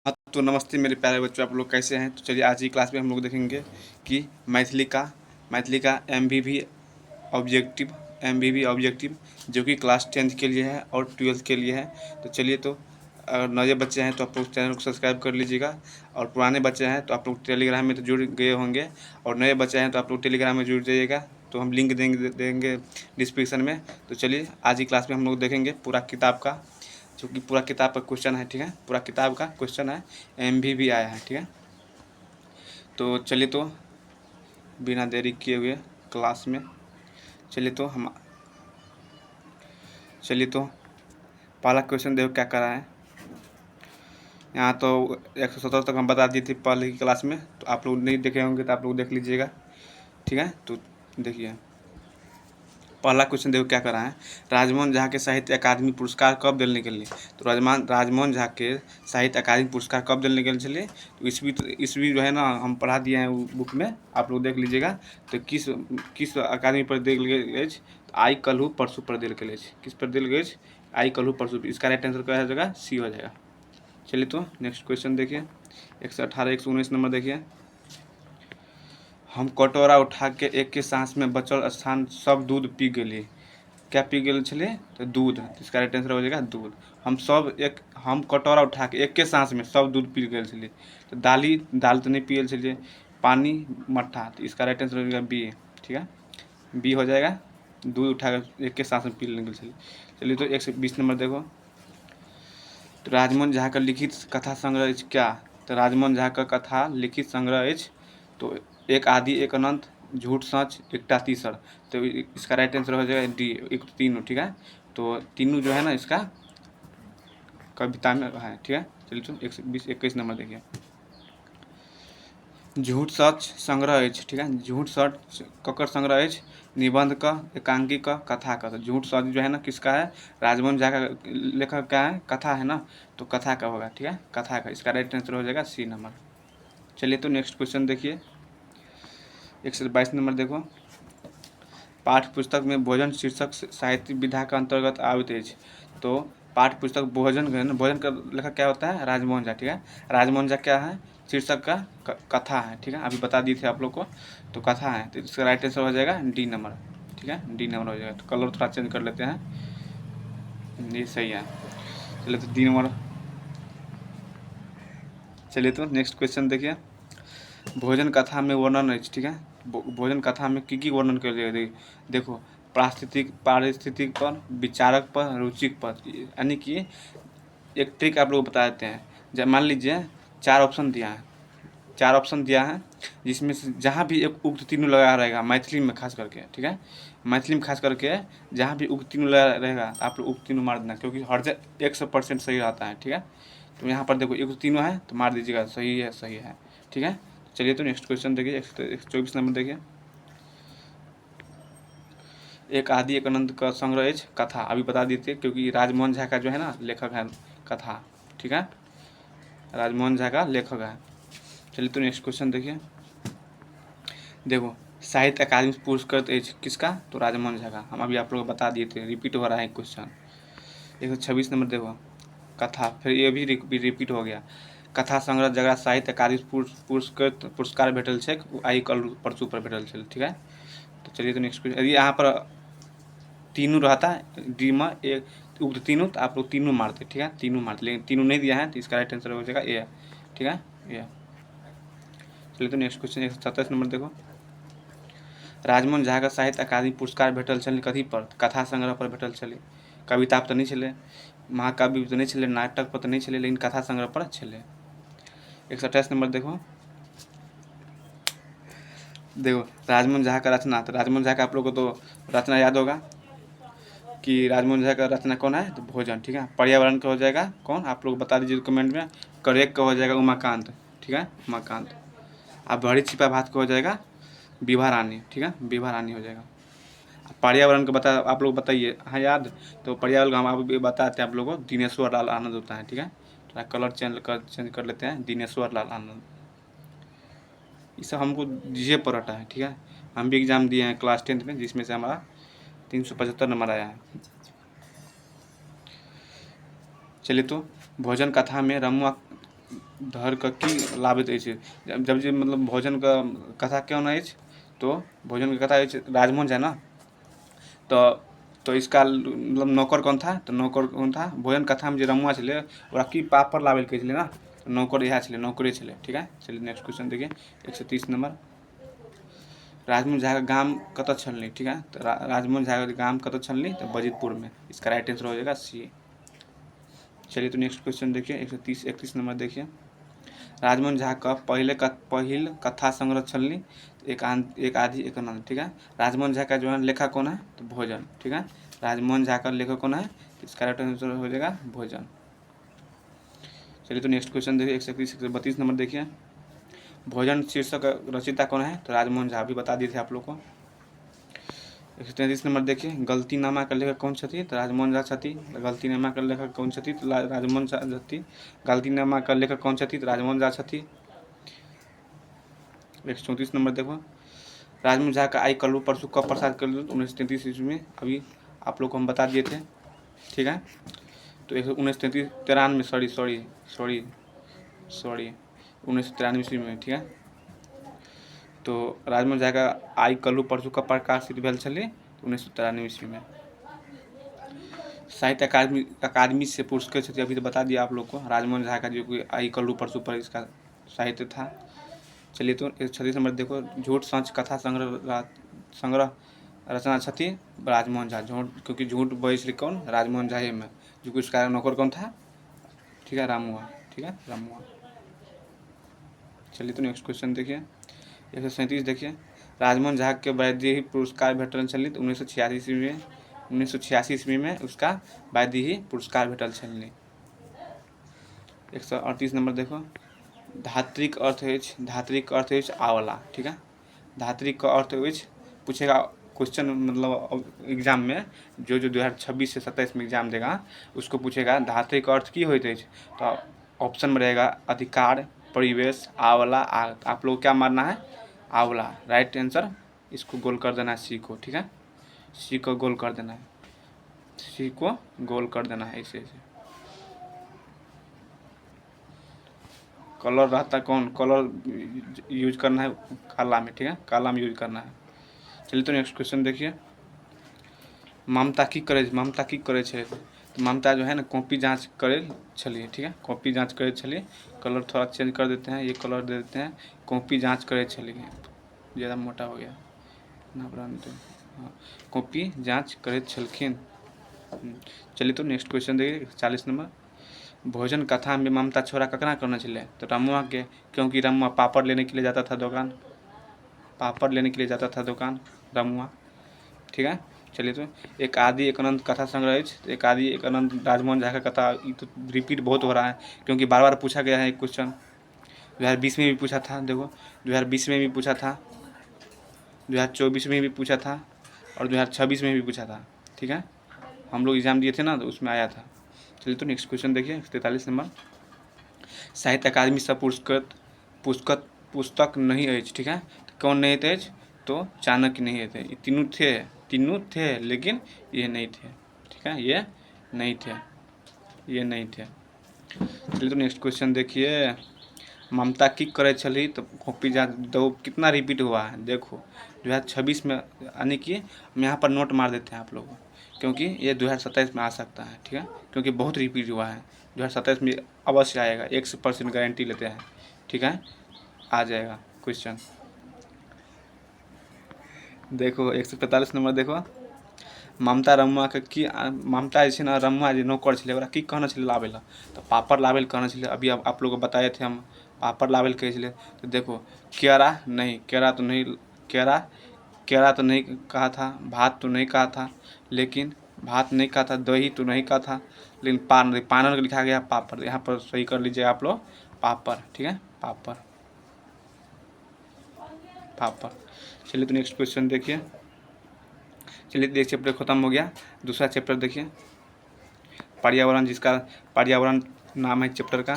हाँ, तो नमस्ते मेरे प्यारे बच्चों, आप लोग कैसे हैं। तो चलिए आज की क्लास में हम लोग देखेंगे कि मैथिली का एमवीवी ऑब्जेक्टिव जो कि क्लास 10th के लिए है और 12th के लिए है। तो चलिए, तो अगर नए बच्चे हैं तो आप लोग चैनल को सब्सक्राइब कर लीजिएगा, और पुराने बच्चे हैं तो आप लोग टेलीग्राम में तो जुड़ गए होंगे, और नए बच्चे हैं तो आप लोग टेलीग्राम में जुड़ जाइएगा। तो हम लिंक देंगे डिस्क्रिप्शन में। तो चलिए आज की क्लास में हम लोग देखेंगे पूरा किताब का, जो कि पूरा किताब का क्वेश्चन है। ठीक है, पूरा किताब का क्वेश्चन है, एमवीवी आया है। ठीक है, तो चलिए, तो बिना देरी किए हुए क्लास में चलिए तो पहला क्वेश्चन देखो क्या करा है। यहाँ तो 117 तक हम बता दिए थे पहले की क्लास में, तो आप लोग नहीं देखे होंगे तो आप लोग देख लीजिएगा। ठीक है, तो देखिए पहला क्वेश्चन देखो क्या करा है। राजमोहन झा के साहित्य अकादमी पुरस्कार कब दिलने के लिए। तो राजमोहन झा के साहित्य अकादमी पुरस्कार कब दिलने के लिए। तो ईस्वी जो है ना, हम पढ़ा दिए हैं बुक में, आप लोग देख लीजिएगा। तो किस अकादमी पर दिल गए। आई कलहू परसू पर दिल गए। किस पर दिल गए। आई कलहू परसू। इसका राइट आंसर क्या हो जाएगा, सी हो जाएगा। चलिए तो नेक्स्ट क्वेश्चन देखिए, 118 119 नंबर देखिए। हम कटोरा उठा के एक के सांस में बचल स्थान सब दूध पी गए। क्या पी गए छे, तो दूध। इसका राइट आंसर हो जाएगा दूध। हम कटोरा उठा के एक के सांस में सब दूध पी गए छे। तो दाल तो नहीं पियल छे, पानी मट्ठा। तो इसका राइट आंसर हो जाएगा बी। ठीक है, बी हो जाएगा, दूध उठा कर एक के सांस में पी लेंगे छे। चलिए तो 120 नंबर देखो। तो राजमोहन झा का लिखित कथा संग्रह क्या। तो राजमोहन झा का कथा लिखित संग्रह तो एक आदि एक अनंत, झूठ सच, एकटा तीसर। तो इसका राइट आंसर हो जाएगा डी, एक तीनों। ठीक है, तो तीनों जो है ना इसका कविता में है। ठीक है, चलिए तो 121 नंबर देखिए। झूठ सच संग्रह। ठीक है, झूठ सच ककर संग्रह। निबंध का, एकांकी का, कथा का। तो झूठ सच जो है ना किसका है, राजमोहन झा का लेखक का है, कथा है ना, तो कथा का होगा। ठीक है, कथा का। इसका राइट आंसर हो जाएगा सी नंबर। चलिए तो नेक्स्ट क्वेश्चन देखिए, 122 नंबर देखो। पाठ्य पुस्तक में भोजन शीर्षक साहित्य विधा का अंतर्गत आवित है। तो पाठ्य पुस्तक भोजन का लेखक क्या होता है, राजमोहन झा। ठीक है, राजमोहन झा क्या है, शीर्षक का कथा है। ठीक है, अभी बता दिए थे आप लोग को, तो कथा है। तो इसका राइट आंसर हो जाएगा डी नंबर। ठीक है, डी नंबर हो जाएगा। तो कलर थोड़ा चेंज कर लेते हैं, ये सही है। चलिए तो डी नंबर। चलिए तो नेक्स्ट क्वेश्चन देखिए। भोजन कथा में वर्णन है। ठीक है, भोजन कथा में की वर्णन कर दिया। देखो, पारिस्थितिक पर, विचारक पर, रुचिक पर। यानी कि एक ट्रिक आप लोग बता देते हैं। जब मान लीजिए चार ऑप्शन दिया है, जिसमें से जहाँ भी एक उक्त तीनों लगा रहेगा, मैथिली में खास करके। ठीक है, मैथिली में खास करके जहाँ भी उक्त तीनों लगा रहेगा आप लोग उक्त तीनों मार देना, क्योंकि हर जगह 100% सही रहता है। ठीक है, तो यहाँ पर देखो एक तीनों है तो मार दीजिएगा, सही है, सही है। ठीक है, चलिए तो नेक्स्ट क्वेश्चन देखिए, 124 नंबर देखिए। एक आदि एक अनंत का संग्रह कथा। अभी बता दिए थे, क्योंकि राजमोहन झा का जो है ना लेखक है कथा। ठीक है, राजमोहन झा का लेखक है। चलिए तो नेक्स्ट क्वेश्चन देखिए। देखो, साहित्य अकादमी पुरस्कृत किसका, तो राजमोहन झा का। हम अभी आप लोग को बता दिए थे, रिपीट हो रहा है क्वेश्चन। 126 नंबर देखो, कथा। फिर ये भी रिपीट हो गया। कथा संग्रह जकरा साहित्य अकादमी पुरस्कार भेटल है, आई कल परसू पर भेटल है। ठीक है, तो चलिए तो नेक्स्ट क्वेश्चन। यदि यहाँ पर तीनों रहता है डी में एक उक्त तीनों, तो आप लोग तीनों मारते। ठीक है, तीनों मारते, लेकिन तीनों नहीं दिया है, तो इसका राइट आंसर हो जाएगा ए। ठीक है, ए। चलिए तो नेक्स्ट क्वेश्चन 127 नंबर देखो। राजमोहन झा का साहित्य अकादमी पुरस्कार भेटल छल कथी पर, कथा संग्रह पर भेटल छलै। कविता पर तो नहीं छलै, महाकाव्य पर तो नहीं छलै, नाटक पर तो नहीं छलै, लेकिन कथा संग्रह पर छलै। 128 नंबर देखो। राजमोहन झा का रचना। तो राजमोहन झा का आप लोग को तो रचना याद होगा कि राजमोहन झा का रचना कौन है, तो भोजन। ठीक है, पर्यावरण का हो जाएगा कौन, आप लोग बता दीजिए कमेंट में। करेक्ट का हो जाएगा उमाकांत। ठीक है, उमाकांत। अब भरी छिपा भात का हो जाएगा विभा रानी। ठीक है, विभा रानी हो जाएगा। पर्यावरण को बता, आप लोग बताइए, हाँ याद। तो पर्यावरण का हम आप बताते हैं आप लोगों को, दिनेश्वर लाल आनंद होता है। ठीक है, थोड़ा कलर चेंज कर लेते हैं, दिनेश्वर लाल आनंद। ये सब हमको जीए पर हटा है। ठीक है, हम भी एग्जाम दिए हैं क्लास 10th में, जिसमें से हमारा 375 नंबर आया है। चलिए तो भोजन कथा में धर के की लाबैत अछि। जब जे मतलब भोजन का कथा क्यों अछि, तो भोजन की कथा अछि राजमोहन झा ना, तो इसका मतलब नौकर कौन था, तो नौकर कौन था भोजन कथा में जो रमुआ छलै ओकरा की पापड़ लाबै लए कहै छलै ना, तो नौकर इएह छलै, नौकरे छलै। ठीक है, चलिए नेक्स्ट क्वेश्चन देखिए 130 नंबर। राजमोहन झा का गांव कत छलनी। ठीक है, तो राजमोहन झा का गांव कत छलनी, तो बजीतपुर में। इसका राइट आंसर हो जाएगा सी। चलिए तो नेक्स्ट क्वेश्चन देखिए 131 नंबर देखिए। राजमोहन झा का पहिल कथा संग्रह छलनी, एक आदि एक अनंत। ठीक है, राजमोहन झा का जो है लेखक कौन है, तो भोजन। ठीक है, राजमोहन झा का लेखक कौन है, तो इसका राइट आंसर हो जाएगा भोजन। चलिए तो नेक्स्ट क्वेश्चन देखिए 132 नंबर देखिए। भोजन शीर्षक रचयिता कौन है, तो राजमोहन झा, भी बता दिए थे आप लोग को। 133 नंबर देखिए। गलतीनामा का लेखक कौन छथि, तो राजमोहन झा छथि। गलतीनामा का लेखक कौन छथि, तो राजमोहन झा छथि। गलतीनामा का लेखक कौन छथि, तो राजमोहन झा छथि। 134 नंबर देखो। राजमोहन झा का आई कल्लू परसों कब प्रसाद कर 1933 ईस्वी में, अभी आप लोग को हम बता दिए थे। ठीक है, तो 1993 सॉरी 1993 ईस्वी में। ठीक है, तो राजमोहन झा का आई कल्लू परसों कब प्रकाशित भेल छलै, 1993 ईस्वी में। साहित्य अकादमी से पुरस्कृत छथि, अभी तो बता दिया आप लोग को। राजमोहन झा का जो कोई आई कल्लू परसों पर इसका साहित्य था। चलिए तो 36 नंबर देखो। झूठ सच कथा संग्रह रचना छथि राजमोहन झा। झूठ, क्योंकि झूठ बजै छलै कौन, राजमोहन झा में, जो कि उसका नौकर कौन था, ठीक है, रामुआ। ठीक है, रामुआ। चलिए तो नेक्स्ट क्वेश्चन देखिए 137 देखिए। राजमोहन झा के वैदेही पुरस्कार भेटल छलै 1986 ईस्वी में। 1986 ईस्वी में उसका वैदेही पुरस्कार भेटल छलै। 138 नंबर देखो। धात्रिक अर्थ अछि आंवला। ठीक है, धात्रिक का अर्थ अछि, पूछेगा क्वेश्चन, मतलब एग्जाम में जो 2026 से 27 में एग्जाम देगा उसको पूछेगा धात्रिक का अर्थ की होइत अछि, तो ऑप्शन में रहेगा अधिकार, परिवेश, आंवला, आग। आप लोग क्या मानना है, आंवला। राइट आंसर, इसको गोल कर देना है सी को। ठीक है, सी को गोल कर देना है, सी को गोल कर देना है ऐसे ऐसे। कलर रहता कौन, कलर यूज करना है काला में। ठीक है, काला में यूज करना है। चलिए तो नेक्स्ट क्वेश्चन देखिए। ममता की करे छे, तो ममता जो है ना कॉपी जांच करे छलिए। ठीक है, कॉपी जांच करे छलिए। कलर थोड़ा चेंज कर देते हैं, ये कलर दे देते हैं, कॉपी जांच करे छलिए। ज़्यादा मोटा हो गया ना, हाँ, कॉपी जांच करे छलखिन। चलिए तो नेक्स्ट क्वेश्चन देखिए 40 नंबर। भोजन कथा में ममता छोरा ककरा करना छलै, तो रमुआ के, क्योंकि रमुआ पापड़ लेने के लिए जाता था दुकान, पापड़ लेने के लिए जाता था दुकान रमुआ। ठीक है, चलिए तो एक आदि एक अनंत कथा संग्रह है। एक आदि एक अनंत राजमोहन झा का कथा, ये तो रिपीट बहुत हो रहा है, क्योंकि बार बार पूछा गया है एक क्वेश्चन। 2020 में भी पूछा था, देखो 2020 में भी पूछा था, 2024 में भी पूछा था, और 2026 में भी पूछा था। ठीक है, हम लोग एग्जाम दिए थे ना, तो उसमें आया था। चलिए तो नेक्स्ट क्वेश्चन देखिए 43 नंबर। साहित्य अकादमी से पुस्तक नहीं अछि। ठीक है, तो कौन नहीं थे, तो चाणक्य नहीं थे। तीनों थे लेकिन ये नहीं थे। ठीक है, ये नहीं थे। चलिए तो नेक्स्ट क्वेश्चन देखिए। ममता की करे छली, तो कॉपी जांच दो कितना रिपीट हुआ है देखो 2026 में, यानी कि हम यहाँ पर नोट मार देते हैं आप लोगों को, क्योंकि ये 2027 में आ सकता है। ठीक है, क्योंकि बहुत रिपीट हुआ है, 2027 में अवश्य आएगा, 100% गारंटी लेते हैं। ठीक है, आ जाएगा क्वेश्चन। देखो 145 नंबर देखो। ममता रमुआ के की, ममता जे छै ने, रमुआ जे नौकर छलै ओकरा की कहने छलै लाबै लए, तो पापड़ लाबै लए कहने छलै। अभी आप लोग को बताए थे हम, पापड़ लाबै लए कहै छलै। तो देखो केरा तो नहीं कहा था, भात तो नहीं कहा था, दही तो नहीं कहा था, लेकिन पानर लिखा गया, पापड़। यहाँ पर सही कर लीजिए आप लोग, पापड़। ठीक है, पापड़। चलिए तो नेक्स्ट क्वेश्चन देखिए। चलिए एक चैप्टर खत्म हो गया, दूसरा चैप्टर देखिए पर्यावरण, जिसका पर्यावरण नाम है चैप्टर का,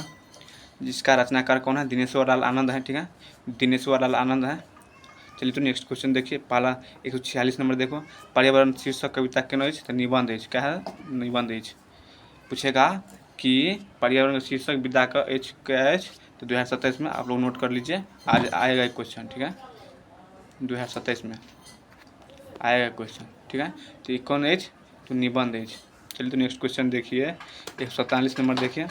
जिसका रचनाकार कौन है, दिनेश्वर लाल आनंद है। ठीक है, दिनेश्वर लाल आनंद है। चलिए तो नेक्स्ट क्वेश्चन देखिए। पहला 146 नंबर देखो। पर्यावरण शीर्षक कविता केना अछि, तो निबंध अछि। क्या है, निबंध अछि। पूछेगा कि पर्यावरण शीर्षक विधा का क्या अछि, तो 2027 में आप लोग नोट कर लीजिए, आज आएगा एक क्वेश्चन, ठीक है, 2027 में आएगा क्वेश्चन, ठीक है। तो ये कौन एज, तो निबंध एज। चलिए तो नेक्स्ट क्वेश्चन देखिए, 147 नंबर देखिए।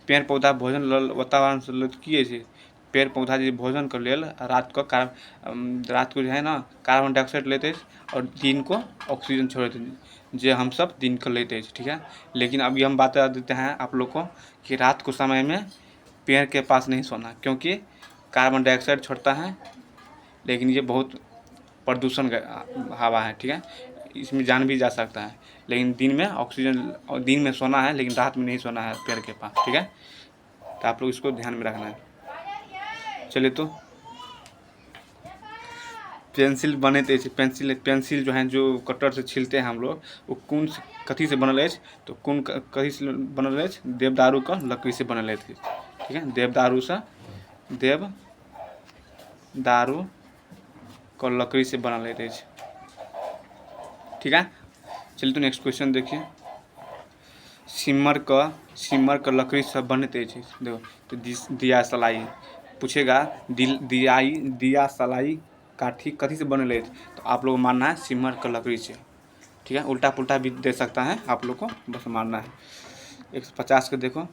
पेड़ पौधा भोजन लेल वातावरण से किए छै, पेड़ पौधा जे भोजन के लेल रात को जो है ना कार्बन डाइऑक्साइड लेते हैं और दिन को ऑक्सीजन छोड़ते हैं, जो हम सब दिन को लेते हैं, ठीक है। लेकिन अभी हम बात कर देते हैं आप लोग को कि रात को समय में पेड़ के पास नहीं सोना, क्योंकि कार्बन डाइऑक्साइड छोड़ता है, लेकिन ये बहुत प्रदूषण हवा है, ठीक है, इसमें जान भी जा सकता है। लेकिन दिन में ऑक्सीजन, दिन में सोना है लेकिन रात में नहीं सोना है पेड़ के पास, ठीक है। तो आप लोग इसको ध्यान में रखना है। चलिए तो पेंसिल बनैत अछि, पेंसिल जो है, जो कटर से छीलते हैं हम लोग, वो कौन कथी से बनल अछि, तो कौन कथी से बनल अछि, देवदारू का लकड़ी से बनल अछि, ठीक है, देवदारू का लकड़ी से बनल अछि, ठीक है। चलिए तो नेक्स्ट क्वेश्चन देखिए। सिमर का लकड़ी से बनते अछि, देखो तो दिया सलाई पूछेगा, दिया सलाई काठी कथी से बनल अछि, तो आप लोग मानना है सिमर का लकड़ी से, ठीक है। उल्टा पुल्टा भी दे सकता है, आप लोग को बस मानना है। 150 के देखो,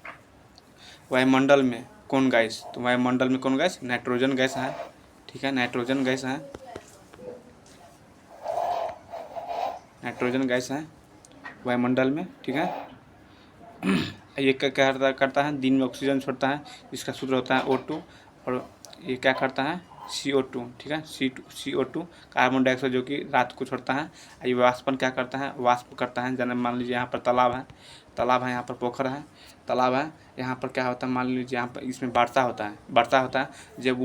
वायुमंडल में कौन गैस, तो वायुमंडल में कौन गैस, नाइट्रोजन गैस है, ठीक है, नाइट्रोजन गैस है, नाइट्रोजन गैस है वायुमंडल में, ठीक है। ये क्या करता है, दिन में ऑक्सीजन छोड़ता है, इसका सूत्र होता है O2, और ये क्या करता है CO2, ठीक है, CO2 कार्बन डाइऑक्साइड जो कि रात को छोड़ता है। ये वाष्पन क्या करता है, वाष्प करता है। जैसे मान लीजिए यहाँ पर तालाब है, यहाँ पर पोखर है, तालाब है, यहाँ पर क्या होता है, मान लीजिए यहाँ पर इसमें वर्षा होता है, जब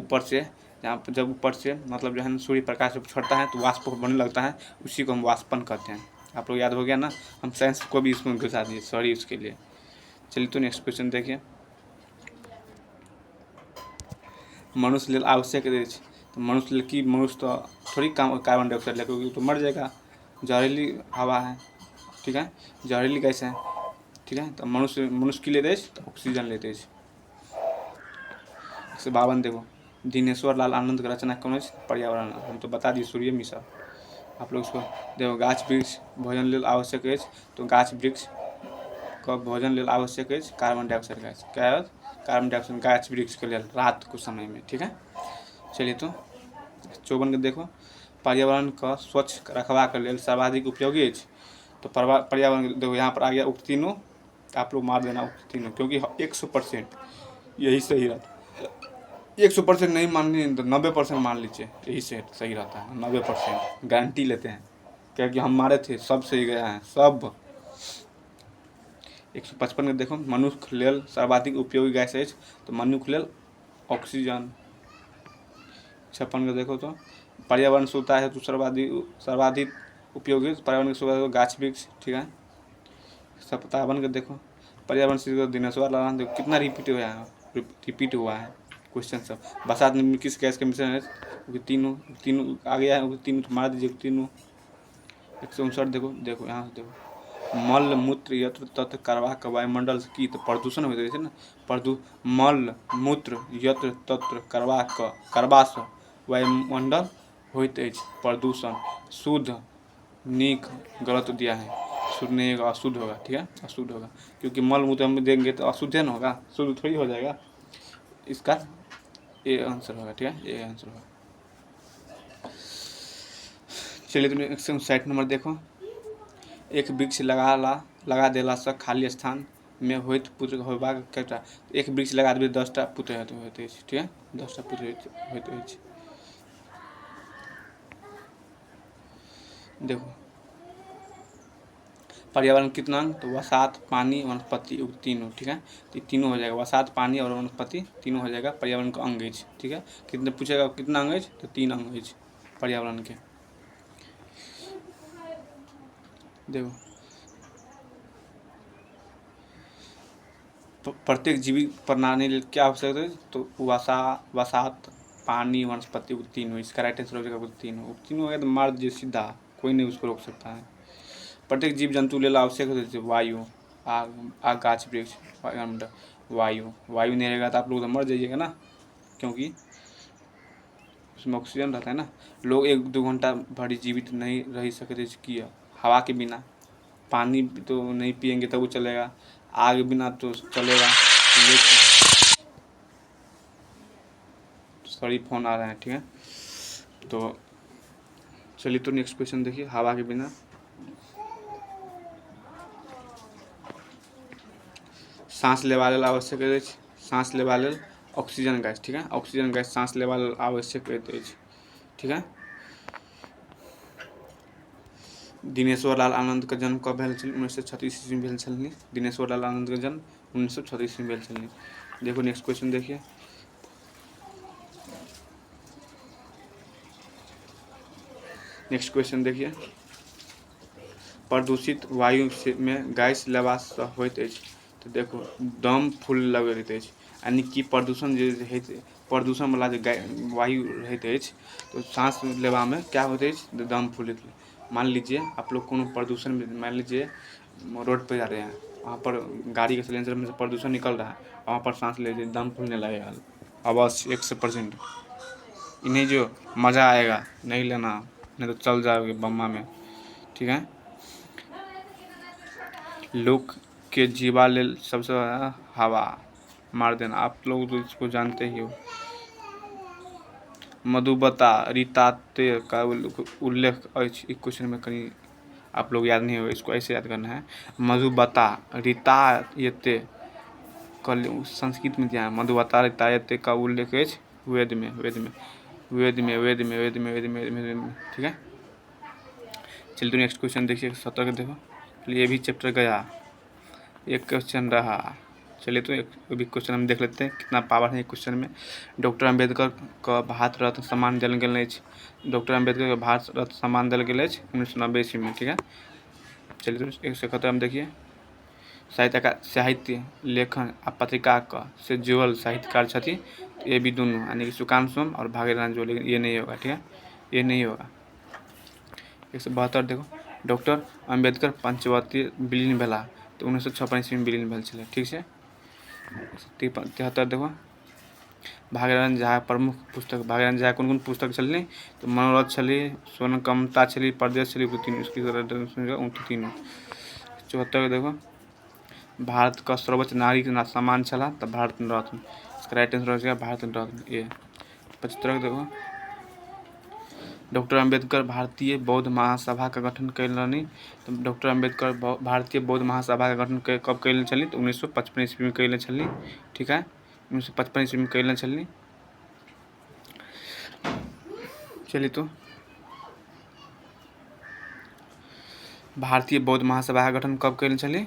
ऊपर से मतलब जो है सूर्य प्रकाश छोड़ता है तो वाष्प बनने लगता है, उसी को हम वाष्पन कहते हैं। आप लोग याद हो गया ना, हम साइंस को भी इसमें घुसा दिए, सॉरी उसके लिए। चलिए तो नेक्स्ट क्वेश्चन देखिए। मनुष्य लेल आवश्यक अछि, तो मनुष्य लेल की, मनुष्य तो थोड़ी कार्बन डाइऑक्साइड लेकर तो मर जाएगा, जहरीली हवा है, ठीक है, जहरीली गैस है, ठीक है। तो मनुष्य की लेते तो ऑक्सीजन लेते। 152 देखो, दिनेश्वर लाल आनंद का रचना कौन है, पर्यावरण, हम तो बता दिए सूर्य मिश्र। आप लोग इसको देखो, गाछ वृक्ष भोजन लेल आवश्यक है, तो गाछ वृक्ष का भोजन लेल आवश्यक है कार्बन डाइऑक्साइड गैस, क्या है, कार्बन डाइऑक्साइड गाछ वृक्ष के लिए रात को समय में, ठीक है। चलिए तो 54 के देखो, पर्यावरण का स्वच्छ रखवा के लिए सर्वाधिक उपयोगी है, तो पर्यावरण देखो यहाँ पर आ गया उक्त तीनों, आप लोग मार देना उक्त तीनों, क्योंकि 100% यही सही रहता है। 100% नहीं माननी तो 90% मान लीजिए, यही से सही रहता है, 90% गारंटी लेते हैं, क्योंकि हम मारे थे, सब सही गया है सब। 155 के देखो, मनुष्य लेल सर्वाधिक उपयोगी गैस है, तो मनुष्य लेल ऑक्सीजन। 56 के देखो, तो पर्यावरण सुविधा है तो सर्वाधिक उपयोगी पर्यावरण की सुविधा गाछ वृक्ष, ठीक है। 57 के देखो, पर्यावरण से दिनेश्वर लाल, देखो कितना रिपीट हुआ है क्वेश्चन सब। बरसात में किस गैस के मिश्रण है, तीनों आ गया है, तीनों तो मार दीजिए तीनों। 159 देखो यहाँ से देखो, मल मूत्र यत्र तत्र करवा वायुमंडल से की, तो प्रदूषण होते है ना, मल मूत्र यत्र तत्र करवा से वायुमंडल होते है प्रदूषण। शुद्ध नीक गलत दिया है, शुद्ध नहीं होगा, अशुद्ध होगा, ठीक है, अशुद्ध होगा, क्योंकि मल मूत्र हम देंगे तो अशुद्ध है ना होगा, शुद्ध थोड़ी हो जाएगा। इसका ए आंसर होगा, ठीक है, ए आंसर होगा। चलिए तो 160 नंबर देखो, एक वृक्ष लगा देला से खाली स्थान में होइत पुत्र होबाक कएटा, एक वृक्ष लगा देबै 10टा पुत्र होइत अछि, ठीक है, 10टा पुत्र होइत अछि। देखो पर्यावरण कितना अंग, तो वसात, पानी, वनस्पति, तीनों, ठीक है, तो तीनों हो जाएगा, वसात, पानी और वनस्पति तीनों हो जाएगा पर्यावरण का अंग है, ठीक है। कितने पूछेगा कितना अंग है, तो 3 अंग है पर्यावरण के। देखो प्रत्येक जीवित प्रणाली क्या आवश्यक है, तो वसात, पानी, वनस्पति, तीनों, इसका राइट आंसर हो जाएगा तीनों हो गया, तो मार दीजिए सीधा, कोई नहीं उसको रोक सकता है। प्रत्येक जीव जंतु लेल आवश्यक होते वायु, आग गाछ वृक्ष, वायु। वायु नहीं रहेगा तो आप लोग तो मर जाइएगा ना, क्योंकि उसमें ऑक्सीजन रहता है ना। लोग 1-2 घंटा भरी जीवित नहीं रह सकते कि हवा के बिना। पानी तो नहीं पियेंगे तब वो चलेगा, आग बिना तो चलेगा। सॉरी फ़ोन आ रहा है, ठीक है। तो चलिए तो नेक्स्ट क्वेश्चन देखिए, हवा के बिना सांस लेवा लेल आवश्यक अछि, सांस लेवा लेल ऑक्सीजन गैस, ठीक है। ऑक्सीजन गैस सांस लेवा लेल आवश्यक अछि, ठीक है। दिनेश्वर लाल आनंद के जन्म कब भेल छल? 1936 ईस्वी में भेल छलनि। दिनेश्वर लाल आनंद के जन्म 1936 ईस्वी में भेल छलनि। देखो नेक्स्ट क्वेश्चन देखिए, नेक्स्ट क्वेश्चन देखिए, प्रदूषित वायु में गैस लेवा सँ होइत अछि। तो देखो दम फूल लगैत अछि, यानी कि प्रदूषण जे होइत, प्रदूषण वाला जो वायु रहैत अछि तो सांस लेवा में क्या होइत अछि? दम फूलैत। मान लीजिए आप लोग कोनो प्रदूषण में, मान लीजिए रोड पे जा रहे हैं, वहाँ पर गाड़ी के सिलेंडर में से प्रदूषण निकल रहा है, वहाँ पर सांस ले दम फूलने लगेगा, अवश्य 100%। इन्हें जो मज़ा आएगा नहीं लेना, नहीं तो चल जाओगे बम्मा में, ठीक है। लोग के जीवा लेल सबसे ज़्यादा हवा मार देना, आप लोग तो इसको जानते ही हो। मधुबता रीताते का उल्लेख अछि, इस क्वेश्चन में कहीं आप लोग याद नहीं हो, इसको ऐसे याद करना है। मधुबता रीतायते कल संस्कृत में क्या है? मधुबता रीतायते का उल्लेख अछि वेद में, वेद में, वेद में, वेद में, वेद में, वेद में, वेद में, ठीक है। चलिए तो नेक्स्ट क्वेश्चन देखिए, 17 का देखो, ये भी चैप्टर गया, एक क्वेश्चन रहा। चलिए तो एक भी क्वेश्चन हम देख लेते हैं, कितना पावर है एक क्वेश्चन में। डॉक्टर अम्बेडकर का भारत रत्न सम्मान देल गेल अछि। डॉक्टर अम्बेडकर का भारत रत्न सम्मान देल गेल अछि 1990 ईस्वी में, ठीक है। चलिए तो 171 में देखिए, साहित्य लेखन आ पत्रिका का से जुड़ल साहित्यकार छथि, ये भी दोनों, यानी कि सुकांत सोम और भागीरथन जो, लेकिन ये नहीं होगा, ठीक है, ये नहीं होगा। 172 देखो, डॉक्टर अम्बेडकर पंचवटी विलीन भेला तो 1956 ईस्वी में विलीन भेल छलै, ठीक है। 73 देखो, भागीरथन झा प्रमुख पुस्तक, भागीरथन झा कोन कोन पुस्तक छलै? तो मनोरथ छलै, स्वर्ण छलै, परदेश छलै, तीनों, इसकी तीनों। 74 देखो, भारत का सर्वोच्च नागरिक सम्मान छला तो भारत रत्न, इसका राइट आंसर हो जाएगा भारत रत्न, ये। 75 देखो, डॉक्टर अम्बेडकर भारतीय बौद्ध महासभा का गठन कैलनि। तो डॉक्टर अम्बेडकर भारतीय बौद्ध महासभा का गठन कब कैले छली? तो 1955 ईस्वी में कैले छली, ठीक है। 1955 ईस्वी में कैले छली। चलिए तो भारतीय बौद्ध महासभा का गठन कब कैले छली?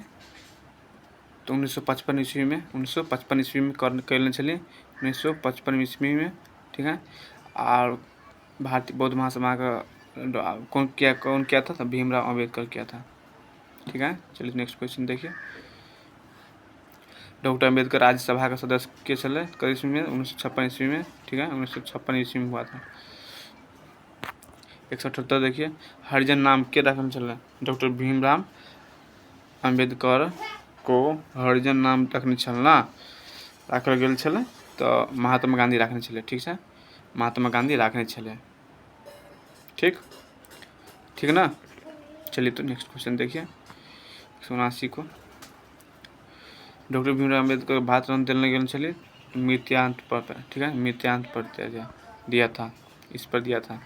तो 1955 ईस्वी में, 1955 ईस्वी में कैले छली, 1955 ईस्वी में, ठीक है। और भारतीय बौद्ध महासभा का कौन किया था? तो भीमराव अम्बेडकर किया था, ठीक है। चलिए नेक्स्ट क्वेश्चन देखिए, डॉक्टर अम्बेडकर राज्यसभा का सदस्य के चले कब ईस्वी में? 1956 ईस्वी में, ठीक है, 1956 ईस्वी में हुआ था। 178 देखिए, हरिजन नाम के रखने चले? डॉक्टर भीमराव अम्बेडकर को हरिजन नाम रखने छलना, राखल गेल छलै, तो महात्मा गांधी रखने छलै, ठीक है, महात्मा गांधी रखने छलै, ठीक, ठीक ना। चलिए तो नेक्स्ट क्वेश्चन देखिए, 179 को, डॉक्टर भीमराव अम्बेडकर भारत रत्न देने गेल छलै मृत्यांत पर, ठीक है, मृत्यांत पर दिया था, इस पर दिया था,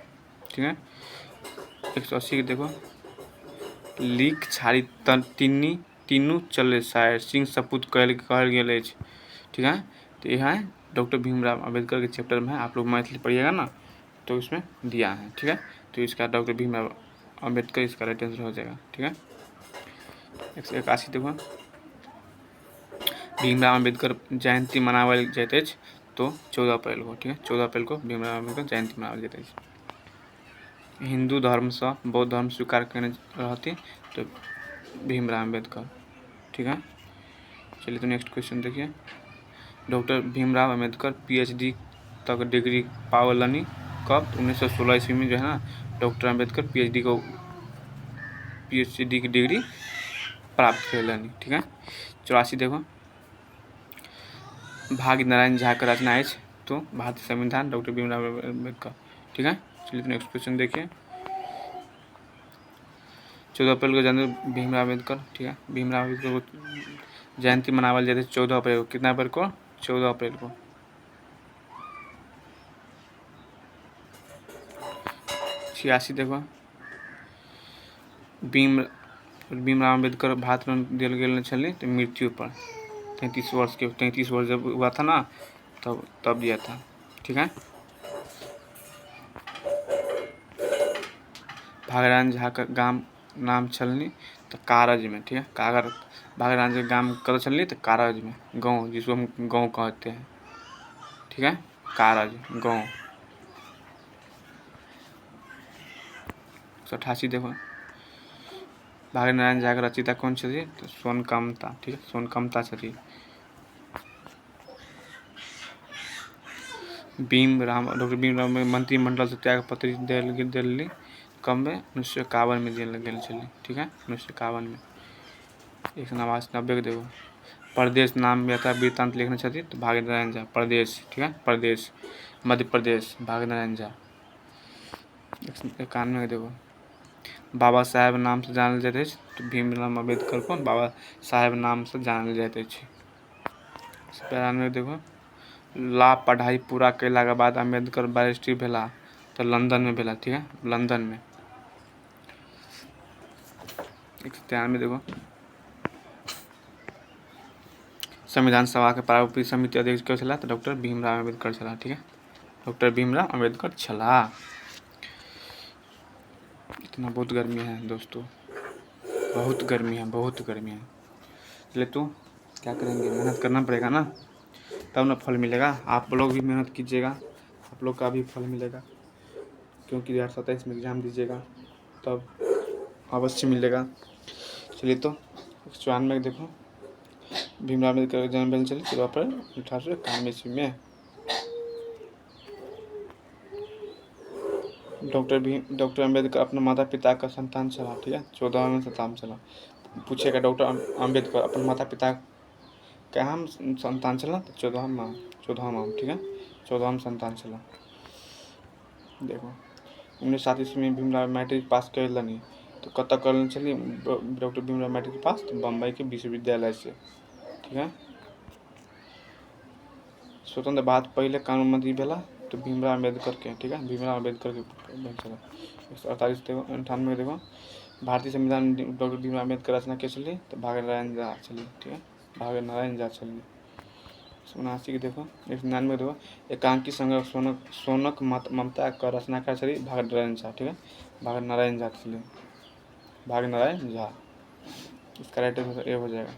ठीक है। 180 देखो, लीक छाड़ी तीनू चले शायर सिंह सपूत कहल गेल अछि, ठीक है। तो यह है डॉक्टर भीमराव अम्बेडकर के चैप्टर में, आप लोग मैथिली पढ़िएगा ना तो इसमें दिया है, ठीक है। तो इसका डॉक्टर भीमराव अम्बेडकर इसका राइट आंसर हो जाएगा, ठीक है। 181 देखो, भीमराव अम्बेडकर जयंती मनावल जाइत अछि तो 14 अप्रैल को, ठीक है, 14 अप्रैल को भीमराव अम्बेडकर जयंती मनावल जाइत अछि। हिंदू धर्म से बौद्ध धर्म स्वीकार करने रहती तो भीमराव अम्बेडकर, ठीक है। चलिए तो नेक्स्ट क्वेश्चन देखिए, डॉक्टर भीमराव अम्बेडकर PhD तक डिग्री पावलनी कब? 1916 ईस्वी में जो है ना, डॉक्टर अम्बेडकर PhD की डिग्री प्राप्त कैलनी, ठीक है। 84 देखो, भाग्य नारायण झा का रचना है। तो भारतीय संविधान डॉक्टर भीमराव अम्बेडकर। ठीक है, चलिए तो नेक्स्ट क्वेश्चन देखिए। 14 अप्रैल को जन्म भीमराव अम्बेडकर। ठीक है, भीमराव अम्बेडकर को जयंती मनावल जाती है 14 अप्रैल को। कितना अप्रैल को? 14 अप्रैल को। 86 देखो, भीमराव अम्बेडकर भारत रत्न दियल गेल छलै तो मृत्यु पर 33 वर्ष जब हुआ था ना, तब दिया था। ठीक है, भागरान झा का गांव नाम छलनी तो कारज में। ठीक है, कागर भागरान झा गांव कद छलनी तो कारज में, गाँव जिसको हम गाँव कहते हैं। ठीक है, कारज गाँव। 88 देखो, भाग्य नारायण झा का रचिता कौन छथि? तो सोनकामता। ठीक है, सोनकामता छथि। डॉक्टर भीमराव में मंत्रिमंडल से त्याग पत्र दिल्ली कब में? 1951 में दियल गेल छलै। ठीक है, 1951 में। 190 के देखो, प्रदेश नाम यथा वृत्तांत लिखने छथि तो भाग्य नारायण झा। प्रदेश, ठीक है, प्रदेश मध्य प्रदेश, भाग्य नारायण झा। 91 के देखो, बाबा साहेब नाम से जानल जाइत अछि तो भीमराव अम्बेडकर को बाबा साहेब नाम से जानल जाइत अछि। 92 देखो, ला पढ़ाई पूरा कैला के बाद अम्बेडकर बैरिस्ट्री भेला तो लंदन में भेला। ठीक है, लंदन में। 193 देखो, संविधान सभा के प्रारूपिक समिति अध्यक्ष क्यों छला? तो डॉक्टर भीमराव अम्बेडकर छला। ठीक है, डॉक्टर भीमराव अम्बेडकर छला। इतना बहुत गर्मी है दोस्तों, बहुत गर्मी है, बहुत गर्मी है। चलिए तो क्या करेंगे, मेहनत करना पड़ेगा ना, तब ना फल मिलेगा। आप लोग भी मेहनत कीजिएगा, आप लोग का भी फल मिलेगा, क्योंकि 2027 में एग्ज़ाम दीजिएगा तब अवश्य मिलेगा। चलिए तो 194 देखो, भीमराव अम्बेडकर जन्म भेल छलै 14 अप्रैल 1891 ईस्वी में। डॉक्टर अम्बेडकर अपने माता पिता का संतान छला। ठीक है, 14वां संतान छला। पूछेगा डॉक्टर अम्बेडकर अपने माता पिता का हम संतान छला तो 14वां। ठीक है, 14वां संतान छला। देखो 1907 ईस्वी में भीमराव मैट्रिक पास कैलनी तो कतऽ करने छली डॉक्टर भीमराव मैट्रिक पास? तो बम्बई के विश्वविद्यालय से। ठीक है, स्वतंत्र भारत पहले कानून मंत्री भेला तो भीमराव अम्बेडकर के। ठीक है, भीमराव अम्बेडकर के 148 देखो, 98 देखो, भारतीय संविधान डॉक्टर भीमराव अम्बेडकर रचना के छली तो भाग्य नारायण झा छली। ठीक है, भाग्य नारायण झा छली। 79 के देखो, 199 देखो, एकांकी संग्रह सोनक ममता का रचनाकार छली भाग्य नारायण झा। ठीक है, भाग्य नारायण झा छली, भाग्य नारायण झा। इसका राइट आंसर ए हो जाएगा।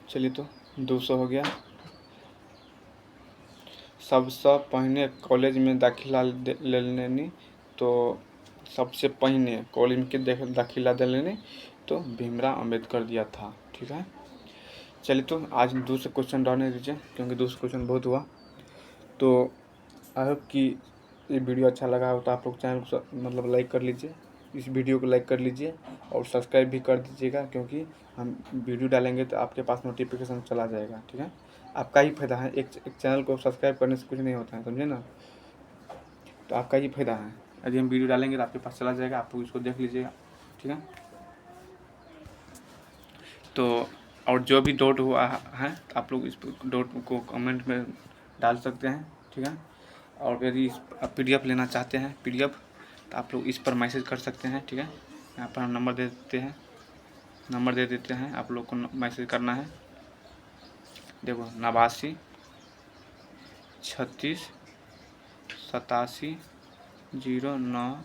चलिए तो 200 हो गया। सबसे पहले कॉलेज में दाखिला लेने तो सबसे पहले कॉलेज में दाखिला दिलाने तो भीमराव अम्बेडकर दिया था। ठीक है, चलिए तो आज दूसरे क्वेश्चन रहने दीजिए, क्योंकि दूसरा क्वेश्चन बहुत हुआ। तो आई होप कि ये वीडियो अच्छा लगा हो तो आप लोग चैनल को मतलब लाइक कर लीजिए, इस वीडियो को लाइक कर लीजिए और सब्सक्राइब भी कर दीजिएगा, क्योंकि हम वीडियो डालेंगे तो आपके पास नोटिफिकेशन चला जाएगा। ठीक है, आपका ही फायदा है, एक चैनल को सब्सक्राइब करने से कुछ नहीं होता है, समझे ना, तो आपका ही फायदा है। यदि हम वीडियो डालेंगे तो आपके पास चला जाएगा, आप लोग इसको देख लीजिएगा। ठीक है, तो और जो भी डाउट हुआ है आप लोग इस डाउट को कमेंट में डाल सकते हैं। ठीक है, और यदि आप PDF लेना चाहते हैं PDF तो आप लोग इस पर मैसेज कर सकते हैं। ठीक है, यहाँ पर हम नंबर दे देते हैं, आप लोग को मैसेज करना है। देखो 89 36 87 09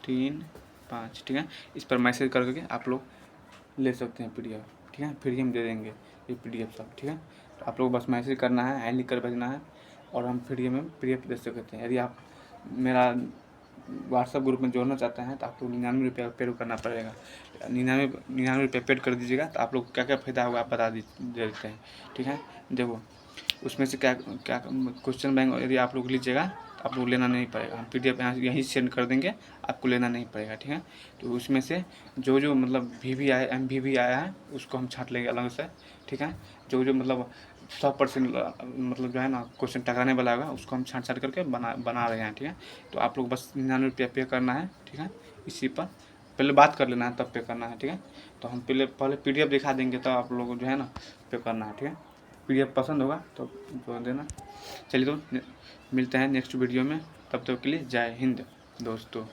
35। ठीक है, इस पर मैसेज करके आप लोग ले सकते हैं PDF। ठीक है, फ्री हम दे देंगे ये PDF सब। ठीक है, तो आप लोग बस मैसेज करना है, लिख कर भेजना है और हम फ्री में PDF दे सकते हैं। यदि आप मेरा व्हाट्सएप ग्रुप में जोड़ना चाहते हैं तो आपको 99 रुपया पेड करना पड़ेगा। 99 रुपये पेड कर दीजिएगा तो आप लोग क्या क्या फ़ायदा होगा आप बता देते हैं। ठीक है, देखो उसमें से क्या क्वेश्चन बैंक यदि आप लोग लीजिएगा आप लोग लेना नहीं पड़ेगा, हम PDF यहाँ यहीं सेंड कर देंगे, आपको लेना नहीं पड़ेगा, ठीक है। तो उसमें से जो मतलब VV आया MVV आया है उसको हम छाँट लेंगे अलग से, ठीक है। जो मतलब 100% मतलब जो है ना क्वेश्चन टकराने वाला होगा उसको हम छाँट करके बना रहे हैं, ठीक है। तो आप लोग बस 99 रुपया पे करना है, ठीक है। इसी पर पहले बात कर लेना है तब पे करना है, ठीक है। तो हम पहले PDF दिखा देंगे तब आप लोग जो है ना पे करना है, ठीक है। PDF पसंद होगा तो जोड़ देना। चलिए तो मिलते हैं नेक्स्ट वीडियो में, तब तक के लिए जय हिंद दोस्तों।